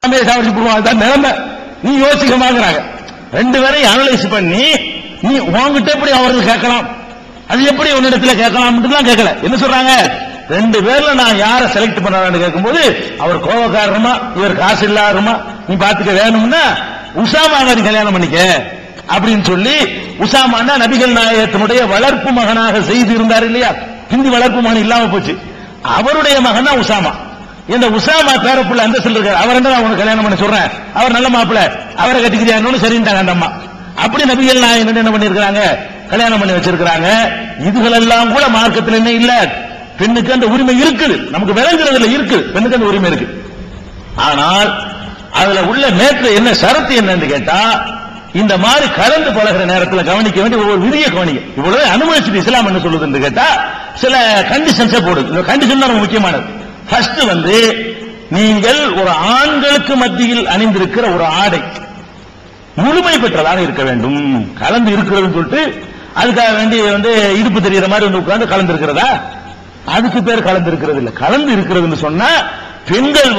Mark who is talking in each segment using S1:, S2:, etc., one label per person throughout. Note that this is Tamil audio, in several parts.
S1: சாவடிச்சு போடுவாங்க நிலைமை. நீ யோசிக்கமாங்கிறாங்க. ரெண்டு பேரையும் அனலைஸ் பண்ணி நீ உங்ககிட்ட எப்படி அவர்கள் கேட்கலாம், அது எப்படி உன்னிடத்துல கேட்கலாம் கேட்கல. என்ன சொல்றாங்க, ரெண்டு பேர்ல நான் யாரை செலக்ட் பண்ணலாம்னு கேட்கும்போது அவர் கோபக்காரமா இவர் காசு இல்லாருமா நீ பாத்துக்க வேணும்னா உசாமா நீ கல்யாணம் பண்ணிக்க அப்படின்னு சொல்லி, உசாமான்னா நபிகள் நாயகத்தினுடைய வளர்ப்பு மகனாக செய்து இருந்தார் இல்லையா, ஹிந்தி வளர்ப்பு மகன் இல்லாம போச்சு, அவருடைய மகன் தான் உசாமா. இந்த உசாமா பேரப்புள்ள அந்த சொல்றாரு, அவர் என்ன உனக்கு கல்யாணம் பண்ண சொல்றேன், அவர் நல்ல மாப்பிள்ள, அவரை கட்டிக்கிறான்னு சரின்ட்டாங்க அந்த அம்மா. அப்படி நபிகள் நாயகம் என்ன பண்ணிருக்காங்க, கல்யாணம் பண்ணி வச்சிருக்காங்க. இதுகளெல்லாம் கூட மார்க்கத்தில் என்ன இல்ல, பெண்ணுக்கு அந்த உரிமை இருக்குது, நமக்கு விளங்குறதுல இருக்கு, பெண்ணுக்கு அந்த உரிமை இருக்கு. ஆனால் அதுல உள்ள மேற்று என்ன ஷரத்து என்னன்னு கேட்டா, இந்த மாதிரி கலந்து பழகிற நேரத்தில் கவனிக்க வேண்டிய ஒவ்வொரு விதியை கவனிக்க. இவ்வளவு அனுமதிச்சுட்டு இஸ்லாம் என்ன சொல்லுதுன்னு கேட்டா சில கண்டிஷன்ஸை போடுது. இந்த கண்டிஷன் தான் முக்கியமானது. ஃபர்ஸ்ட் நீங்கள் ஒரு ஆண்களுக்கு மத்தியில் அணிந்திருக்கிற ஒரு ஆடை முழுமை பெற்றதாக இருக்க வேண்டும். கலந்து இருக்கிறதுன்னு சொல்லிட்டு அதுக்காக வேண்டி இடுப்பு தெரிகிற மாதிரி உட்கார்ந்து கலந்து இருக்கிறதா, அதுக்கு பேர் கலந்து இருக்கிறது இல்ல. கலந்து இருக்கிறதுன்னு சொன்னா பெண்கள்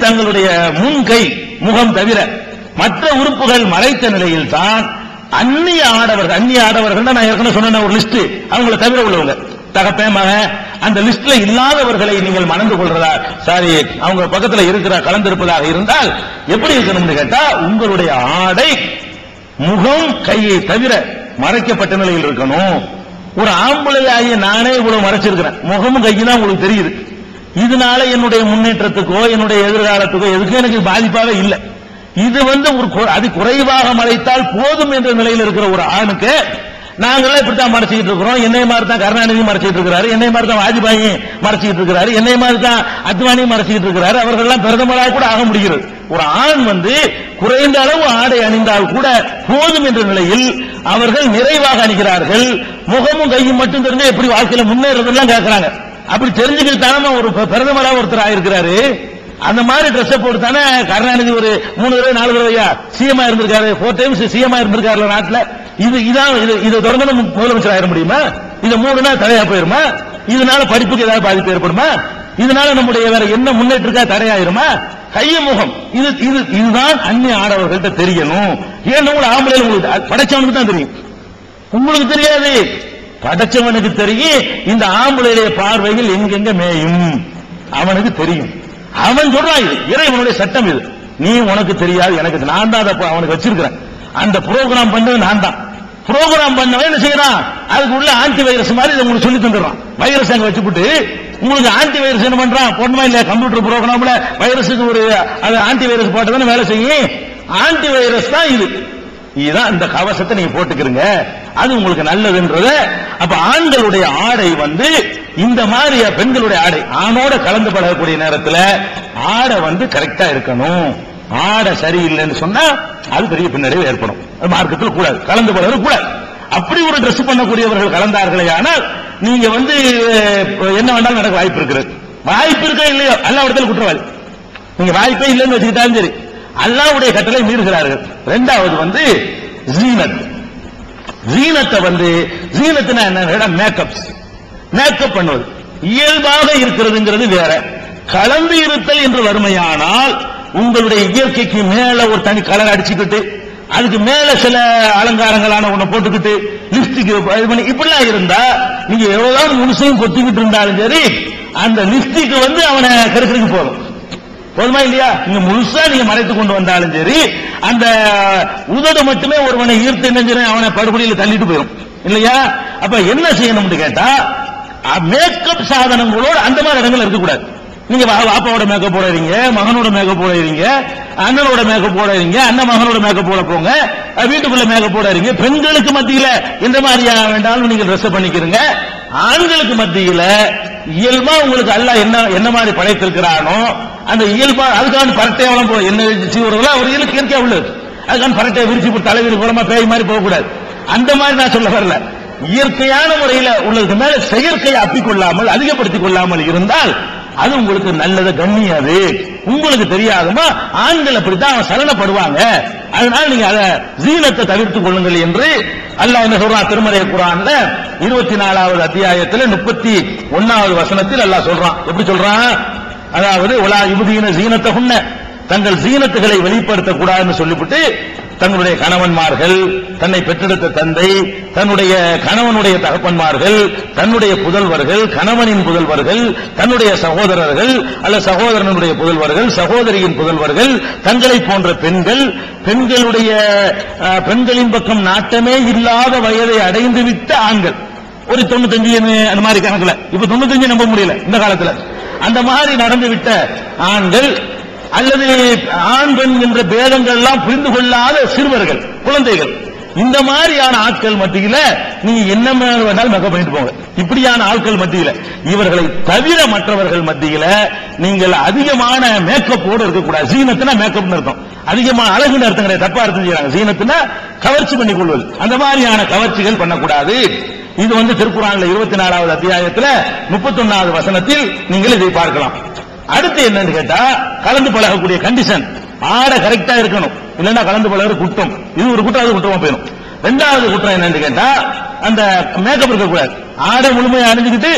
S1: தங்களுடைய முன்கை முகம் தவிர மற்ற உறுப்புகள் மறைத்த நிலையில் தான் அந்நிய ஆடவர்கள் நான் ஏற்கனவே சொன்ன ஒரு லிஸ்ட், அவங்களை தவிர உள்ளவங்க தகப்பன் மகன் அந்த லிஸ்ட்ல இல்லாதவர்களை நீங்கள் மணந்து கொள்றதா, சாரி அவங்க பக்கத்துல இருக்கிற கலந்திருப்பதாக இருந்தால் எப்படி இருக்கணும்னு கேட்டா, உங்களுடைய ஆடை முகம் கையை தவிர மறைக்கப்பட்ட நிலையில் இருக்கணும். ஒரு ஆம்பளையாகிய நானே இவ்வளவு மறைச்சிருக்கிறேன், முகமும் கையும் தான் உங்களுக்கு தெரியுது. இதனால என்னுடைய முன்னேற்றத்துக்கோ என்னுடைய எதிர்காலத்துக்கோ எதுக்கும் எனக்கு பாதிப்பாக இல்லை. இது அது குறைவாக மறைத்தால் போதும் என்ற நிலையில் இருக்கிற ஒரு ஆணுக்கு நாங்களே இப்படித்தான் மறைச்சிட்டு இருக்கிறோம். என்னை மாதிரி தான் கருணாநிதி மறைச்சிட்டு இருக்கிறாரு, என்னை மாதிரி தான் வாஜ்பாயி மறைச்சிட்டு இருக்கிறாரு, என்னை மாதிரி தான் அத்வானி மறைச்சிட்டு இருக்கிறாரு, அவர்கள் எல்லாம் பிரதமராக கூட ஆக முடிகிறது. ஒரு ஆண் குறைந்த அளவு ஆடை அணிந்தால் கூட போதும் என்ற நிலையில் அவர்கள் நிறைவாக அணிகிறார்கள். முகமும் கையும் மட்டும் தெரிஞ்சா எப்படி வாழ்க்கையில முன்னேறதெல்லாம் கேட்கிறாங்க. அப்படி தெரிஞ்சுக்கிட்டு தானே ஒரு பிரதமராக ஒருத்தர் ஆயிருக்கிறாரு. அந்த மாதிரி ட்ரெஸ் போட்டு தானே கருணாநிதி ஒரு 3 தடவை 4 தடவையா சிஎம் இருந்திருக்காரு, 4 டைம்ஸ் சிஎம் இருந்திருக்காரு நாட்டில். இது தொடர்ந்து முதலமைச்சர் ஆயிட முடியுமா? இது 3 தடையா போயிருமா? இதனால படிப்புக்கு ஏதாவது பாதிப்பு ஏற்படுமா? இதனால நம்முடைய வேற என்ன முன்னேற்றக்கா தடையாயிருமா? கைய முகம் இதுதான் அந்நிய ஆடவர்கள்ட்ட தெரியணும். ஏன் ஆம்பளை உங்களுக்கு படைச்சவனுக்கு தான் தெரியும், உங்களுக்கு தெரியாது. படைச்சவனுக்கு தெரியும் இந்த ஆம்பளையுடைய பார்வைகள் எங்கெங்க மேயும் அவனுக்கு தெரியும். அவன் சொல்றான், இது இறைவனுடைய சட்டம், இது நீ உனக்கு தெரியாது எனக்கு, நான் தான் அவனுக்கு வச்சிருக்கிறேன். அந்த புரோகிராம் பண்ணது நான் தான். புரோகிராம் பண்ணவன் என்ன செய்யறான், அதுக்கு உள்ள ஆன்டி வைரஸ் மாதிரி உங்களுக்கு சொல்லி தந்துடுறான். வைரஸ் அங்க வச்சுட்டு உங்களுக்கு ஆன்டி வைரஸ் என்ன பண்றான், பொண்ணுமா இல்ல கம்ப்யூட்டர் புரோகிராம்ல வைரஸுக்கு ஒரு ஆன்டி வைரஸ் போட்டதானே வேலை செய்யும். ஆன்டி வைரஸ் தான் இது. இதுதான் இந்த கவசத்தை நீங்க போட்டுக்கிறீங்க, அது உங்களுக்கு நல்லதுன்றது. அப்ப ஆண்களுடைய ஆடை இந்த மாதிரி பெண்களுடைய ஆடை ஆணோட கலந்து பழகக்கூடிய நேரத்தில் ஆடை கரெக்டா இருக்கணும். ஆடை சரியில்லைன்னு சொன்னா அது பெரிய பின்னடைவு ஏற்படும். மார்க்கத்தில் கூடாது, கலந்து பழகிறது கூடாது. அப்படி ஒரு ட்ரெஸ் பண்ணக்கூடியவர்கள் கலந்தார்களே ஆனால் நீங்க என்ன வேண்டாலும் நடக்க வாய்ப்பு இருக்கிறது. வாய்ப்பு இருக்கா இல்லையோ அல்லாஹ்விடத்தில் குற்றவாளி. நீங்க வாய்ப்பே இல்லைன்னு வச்சுக்கிட்டாலும் சரி, அல்லாஹ்வுடைய கட்டளை மீறுகிறார்கள். இரண்டாவது ஜீனத். ஜீனத்தை ஜீனத்துனா என்ன, மேக்கப் பண்ணுவது இயல்பாக இருக்கிறதுங்கிறது வேற. கலந்து இருத்தல் என்று வறுமையானால் உங்களுடைய இயற்கைக்கு மேல ஒரு தனி கலர் அடிச்சுக்கிட்டு அதுக்கு மேல சில அலங்காரங்களான ஒண்ணு போட்டுக்கிட்டு லிப்ஸ்டிக் இப்படிலாம் இருந்தா நீங்க எவ்வளவுதான் முழுசையும் கொத்திக்கிட்டு இருந்தாலும் சரி அந்த லிப்ஸ்டிக் அவனை கருக்கிறதுக்கு போதும். போதுமா இல்லையா? நீங்க முழுசா நீங்க மறைத்து கொண்டு வந்தாலும் சரி அந்த உதடு மட்டுமே ஒருவனை ஈர்த்து என்ன அவனை படுகொலியில் தள்ளிட்டு போயிடும் இல்லையா? அப்ப என்ன செய்யணும்னு கேட்டா மேக்கப் சாதனங்களோடு அந்த மாதிரி இடங்கள் இருக்கக்கூடாது. நீங்க பாப்பாவோட மேக்கப் போடுறீங்க, மகனோட மேக்கப் போடுறீங்க, அண்ணனோட மேக்கப் போடுறீங்க, அண்ணன் மகனோட மேக்கப் போட போங்க, வீட்டுக்குள்ள மேக்கப் போடுறீங்க. பெண்களுக்கு மத்தியில இந்த மாதிரியா வேண்டாலும் நீங்க ட்ரெஸ் பண்ணிக்கிறீங்க. ஆண்களுக்கு மத்தியில இயல்பா உங்களுக்கு அல்லாஹ் என்ன மாதிரி படைத்திருக்கிறானோ அந்த இயல்பா அதுக்கான பரட்டையாவெல்லாம் போய் என்ன செய்வர்களோ அவர் இயற்கையா உள்ளது. அதுக்கான பரட்டையை விரிச்சு தலைவர் குளமா பேய் மாதிரி போகக்கூடாது. அந்த மாதிரி நான் சொல்ல வரல. இயற்கையான முறையில் உள்ளதுக்கு மேல செயற்கையை அப்பிக்கொள்ளாமல் அதிகப்படுத்திக் கொள்ளாமல் இருந்தால் அது உங்களுக்கு நல்லது, கண்ணியாது. உங்களுக்கு தெரியாதுமா ஆண்கள் அப்படித்தான் சலனப்படுவாங்க. அதனால நீங்க அதை ஜீனத்தை தவிர்த்துக் கொள்ளுங்கள் என்று அல்லாஹ் என்ன சொல்றான் திருமறை குர்ஆன்ல 24வது அத்தியாயத்தில் 31வது வசனத்தில் அல்லாஹ் சொல்றான். எப்படி சொல்றான்? அதாவது உலா யுபதீன ஜீனத்தஹுன்ன தங்கள் ஜீனத்துகளை வெளிப்படுத்தக்கூடாதுன்னு சொல்லிவிட்டு தங்களுடைய கணவன்மார்கள், தன்னை பெற்றெடுத்த தந்தை, தன்னுடைய கணவனுடைய தகப்பன்மார்கள், தன்னுடைய புதல்வர்கள், கணவனின் புதல்வர்கள், தன்னுடைய சகோதரர்கள் அல்ல சகோதரனுடைய புதல்வர்கள், சகோதரியின் புதல்வர்கள், தங்களை போன்ற பெண்கள், பெண்களின் பக்கம் நாட்டமே இல்லாத வயதை அடைந்து விட்ட ஆண்கள், ஒரு 95 அந்த மாதிரி கணக்குல, இப்ப 95 நம்ப முடியல இந்த காலத்துல, அந்த மாதிரி நடந்து விட்ட ஆண்கள் அல்லது ஆண் பெண் என்ற பேதங்கள் எல்லாம் புரிந்து கொள்ளாத சிறுவர்கள், குழந்தைகள், இந்த மாதிரியான ஆட்கள் மத்தியில நீங்க என்ன வேணாலும் மேக்கப் பண்ணிட்டு போங்க. இப்படியான ஆட்கள் மத்தியில, இவர்களை தவிர மற்றவர்கள் மத்தியில நீங்கள் அதிகமான மேக்கப்போடு இருக்கக்கூடாது. சீனத்துனா மேக்கப் அர்த்தம், அதிகமான அழகுன்னு அர்த்தம் கிடையாது, தப்பா அர்த்தம் செய்யறாங்க. சீனத்துனா கவர்ச்சி பண்ணிக் கொள்வது, அந்த மாதிரியான கவர்ச்சிகள் பண்ணக்கூடாது. இது திருக்குறான்ல 24வது அத்தியாயத்துல 31வது வசனத்தில் நீங்கள் இதை பார்க்கலாம். அடுத்து என்னன்னு கேட்டா, கலந்து பழகக்கூடிய கண்டிஷன், ஆடை கரெக்டா இருக்கணும், இல்லன்னா கலந்து பழகுற குற்றம். இது ஒரு குற்றம், அது குற்றமா போயிடும். ரெண்டாவது குற்றம் என்னன்னு கேட்டா, அந்த மேக்கப் இருக்கக்கூடாது. ஆடை முழுமையா அணிஞ்சுக்கிட்டு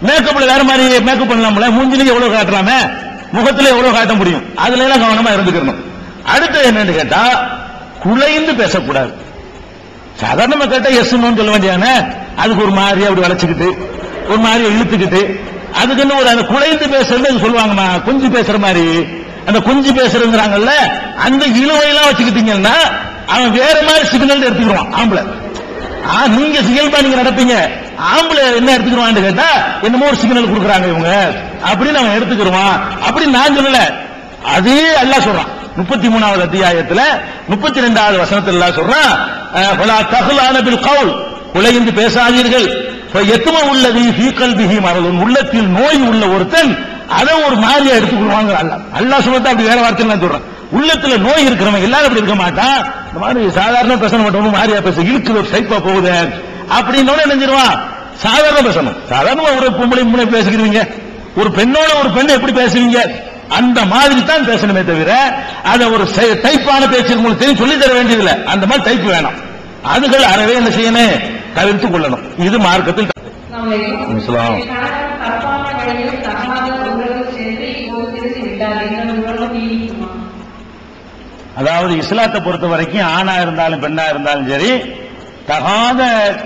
S1: மேக்கப்ல வேற மாதிரி மேக்கப் பண்ணலாம்ல, மூஞ்சிலேயே எவ்வளவு காட்டலாமே, முகத்துல எவ்வளவு காட்ட முடியும், அதுல எல்லாம் கவனமா இருந்துக்கணும். அடுத்து என்னன்னு கேட்டா, குலைந்து பேசக்கூடாது. சாதாரணமா கேட்டா எஸ் நோன்னு சொல்ல வேண்டியானே, அதுக்கு ஒரு மாதிரி அப்படி வளைச்சுக்கிட்டு ஒரு மாதிரி இழுத்துக்கிட்டு, அதுக்குன்னு ஒரு அந்த குலைந்து பேசுறது சொல்லுவாங்கம்மா, குஞ்சு பேசுற மாதிரி, அந்த குஞ்சு பேசுறதுங்கிறாங்கல்ல, அந்த இழுவையெல்லாம் வச்சுக்கிட்டீங்கன்னா அவன் வேற மாதிரி சிக்னல் எடுத்துக்கிடுவான். ஆம்பளை நீங்க சிகல்பா நீங்க நடப்பீங்க, ஆம்பளை என்ன எடுத்துக்கிடுவான்னு கேட்டா என்னமோ ஒரு சிக்னல் கொடுக்குறாங்க இவங்க அப்படின்னு அவன் எடுத்துக்கிடுவான். அப்படி நான் சொல்லல, அதே அல்லாஹ் சொல்றான் 33வது அத்தியாயத்துல 32வது வசனத்துல அல்லாஹ் சொல்றான், ஃபலா தஹ்லான பில் கவுல், குலைந்து பேசாதீர்கள், எத்தும உள்ளது ஃபீக்கல் பிஹி மரதுன், உள்ளத்தில் நோய் உள்ள ஒருத்தன் அதை ஒரு மாதிரியா எடுத்துக்கொள்வாங்க. அல்லாஹ் சொல்றது அப்படி வேற வார்த்தை நான் சொல்றேன். உள்ளத்துல நோய் இருக்கிறவன் எல்லாரும் அப்படி இருக்க மாட்டான். இந்த மாதிரி சாதாரண பேசணும் மட்டும் மாதிரியா பேச இழுக்கு சைப்பா போகுது அப்படின்னு நினைஞ்சிருவான். சாதாரண பேசணும், சாதாரண ஒரு பொம்பளை பேசுகிறீங்க, ஒரு பெண்ணோட ஒரு பெண் எப்படி பேசுவீங்க அந்த மாதிரி தான் பேசணுமே தவிர அதை ஒரு டைப்பான பேச்சு உங்களுக்கு தெரியும் சொல்லி தர வேண்டியதில்லை. அந்த மாதிரி டைப் வேணாம். அதுகள் அறவே என்ன செய்யணும், தவிர்த்துக் கொள்ளணும். இது மார்க்கத்தில். அதாவது இஸ்லாத்தை பொறுத்த வரைக்கும் ஆணா இருந்தாலும் பெண்ணா இருந்தாலும் சரி, தகாத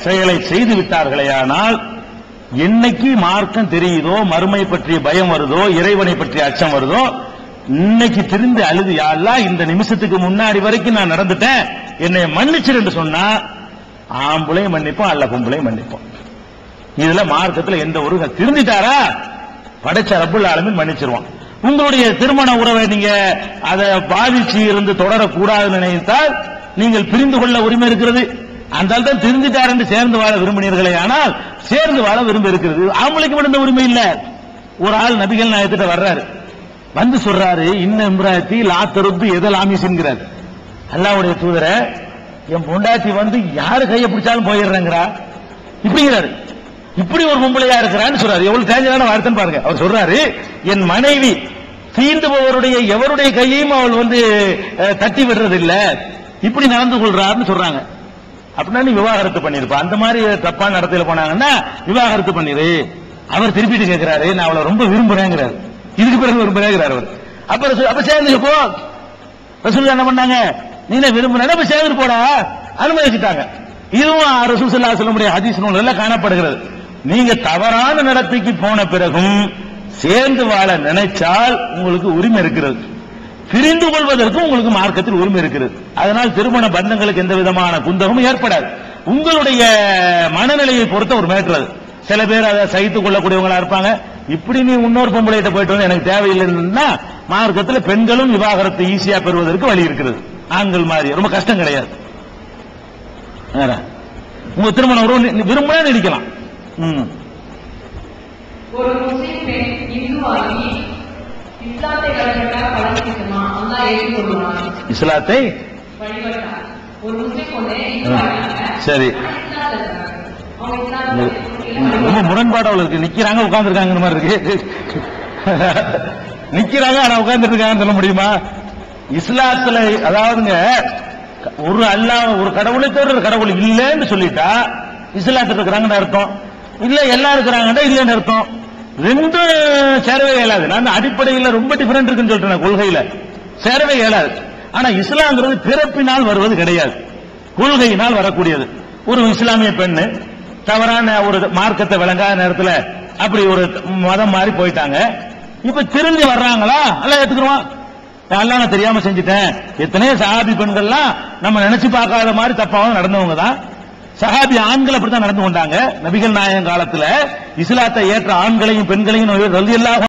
S1: செயலை செய்து விட்டார்களேயானால் என்னைக்கு மார்க்கம் தெரியுதோ, மறுமை பற்றிய பயம் வருதோ, இறைவனை பற்றிய அச்சம் வருதோ, இன்னைக்கு திருந்து அழுது யா அல்லாஹ் இந்த நிமிஷத்துக்கு முன்னாடி வரைக்கும் நான் நடந்துட்டேன் என்னை மன்னிச்சிரு என்று சொன்னா ஆம்பளையும் மன்னிப்போம், அல்ல பொம்பளையும் மன்னிப்போம். இதுல மார்க்கத்துல எந்த ஒரு திருந்திட்டாரா படைச்ச ரப்புல் ஆலமீன் மன்னிச்சிருவான். உங்களுடைய திருமண உறவை நீங்க அதை பாதிச்சு இருந்து தொடரக்கூடாதுன்னு நினைத்தால் நீங்கள் பிரிந்து கொள்ள உரிமை இருக்கிறது. அந்த ஆள் தான் திருந்திட்டார் என்று சேர்ந்து வாழ விரும்பினீர்களே, ஆனால் சேர்ந்து வாழ விரும்பி இருக்கிறது. ஆம்பளைக்கு மட்டும் இந்த உரிமை இல்ல. ஒரு ஆள் நபிகள் நாயகத்திட்ட வர்றாரு, வந்து சொல்றாரு, இன்ன இம்ராத்தி லாத்தருத்து எதல் ஆமிசுங்கிறார். அல்லாஹ்வுடைய தூதரை, என் பொண்டாட்டி யாரு கையை பிடிச்சாலும் போயிடுறேங்கிறா இப்படிங்கிறாரு. இப்படி ஒரு பொம்பளையா இருக்கிறான்னு சொல்றாரு. எவ்வளவு தேவையான வார்த்தைன்னு பாருங்க. அவர் சொல்றாரு, என் மனைவி தீண்டுபவருடைய எவருடைய கையையும் அவள் தட்டி விடுறது இல்ல, இப்படி நடந்து கொள்றாருன்னு சொல்றாங்க. அப்படின்னா நீ விவாகரத்து பண்ணிருப்பா. அந்த மாதிரி தப்பான நடத்தையில போனாங்கன்னா விவாகரத்து பண்ணிரு. அவர் திருப்பிட்டு கேட்கிறாரு, நான் அவளை ரொம்ப விரும்புறேங்கிறாரு. இதுக்கு பிறகு விரும்புறேங்கிறார் அவர். அப்ப சேர்ந்து போ. ரசூலுல்லாஹ் என்ன பண்ணாங்க, நீ விரும்புன சேர்ந்து போடா, அனுமதிச்சுட்டாங்க. இதுவும் ரசூல் ஸல்லல்லாஹு அலைஹி வஸல்லம் ஹதீஸ் நூல்ல காணப்படுகிறது. நீங்க தவறான நடத்தைக்கு போன பிறகும் சேர்ந்து வாழ நினைச்சால் உங்களுக்கு உரிமை இருக்கிறது, பிரிந்து கொள்வதற்கும் உங்களுக்கு மார்க்கத்தில் உரிமை இருக்கிறது. அதனால் திருமண பந்தங்களுக்கு எந்த விதமான குந்தகமும் ஏற்படாது. உங்களுடைய மனநிலையை பொறுத்த ஒரு மேட்டர் அது. சில பேர் அதை சகித்துக் கொள்ளக்கூடியவங்களா இருப்பாங்க. இப்படி நீ இன்னொரு பொம்பளைகிட்ட போயிட்டு வந்து எனக்கு தேவையில்லைன்னா மார்க்கத்தில் பெண்களும் விவாகரத்து ஈஸியா பெறுவதற்கு வழி இருக்கிறது. ஆண்கள் மாதிரி ரொம்ப கஷ்டம் கிடையாது. உங்க திருமணம் விரும்பினா நினைக்கலாம்.
S2: ஒரு முஸ்லிம் பெண் இந்துவாகி இஸ்லாத்தை வழிபட்டால் பலன் கிடைக்குமா? அல்லாஹ் ஏற்றுக்கொள்வார்.
S1: இஸ்லாத்தை
S2: வழிபட்டால் ஒரு முஸ்லிம் பொண்ணு இந்துவாகினாங்க,
S1: சரி, ரொம்ப முரண்பாடு இருக்கு. நிக்கிறாங்க உட்கார்ந்துருக்காங்க மாதிரி இருக்கு. நிக்கிறாங்க ஆனா உட்கார்ந்துட்டு இருக்காங்கன்னு சொல்ல முடியுமா? இஸ்லாத்துல அதாவதுங்க ஒரு அல்லாஹ் ஒரு கடவுளை தவிர ஒரு கடவுள் இல்லைன்னு சொல்லிட்டா இஸ்லாத்துல இருக்கிறாங்கன்னு அர்த்தம். இல்ல எல்லாம் இருக்கிறாங்கன்னா இல்லைன்னு அர்த்தம். ரெண்டும் சேரவே இயலாது. நான் அடிப்படையில் ரொம்ப டிஃபரெண்ட் இருக்குன்னு சொல்றேன் கொள்கையில. சேரவே இயலாது. ஆனா இஸ்லாம்ங்கிறது பிறப்பினால் வருவது கிடையாது, கொள்கையினால் வரக்கூடியது. ஒரு இஸ்லாமிய பெண்ணு தவறான ஒரு மார்க்கத்தை விளங்காத நேரத்தில் அப்படி ஒரு மதம் மாறி போயிட்டாங்க. இப்ப திரும்பி வர்றாங்களா? அல்ல ஏத்துக்கிறோம், எல்லாம் நான் தெரியாம செஞ்சுட்டேன். எத்தனையோ சஹாபி பெண்கள்லாம் நம்ம நினைச்சு பார்க்காத மாதிரி தப்பாக நடந்தவங்க தான். சஹாபி ஆண்கள் அப்படித்தான் நடந்து கொண்டாங்க. நபிகள் நாயகம் காலத்துல இஸ்லாத்தை ஏற்ற ஆண்களையும் பெண்களையும் ரலியல்லாஹு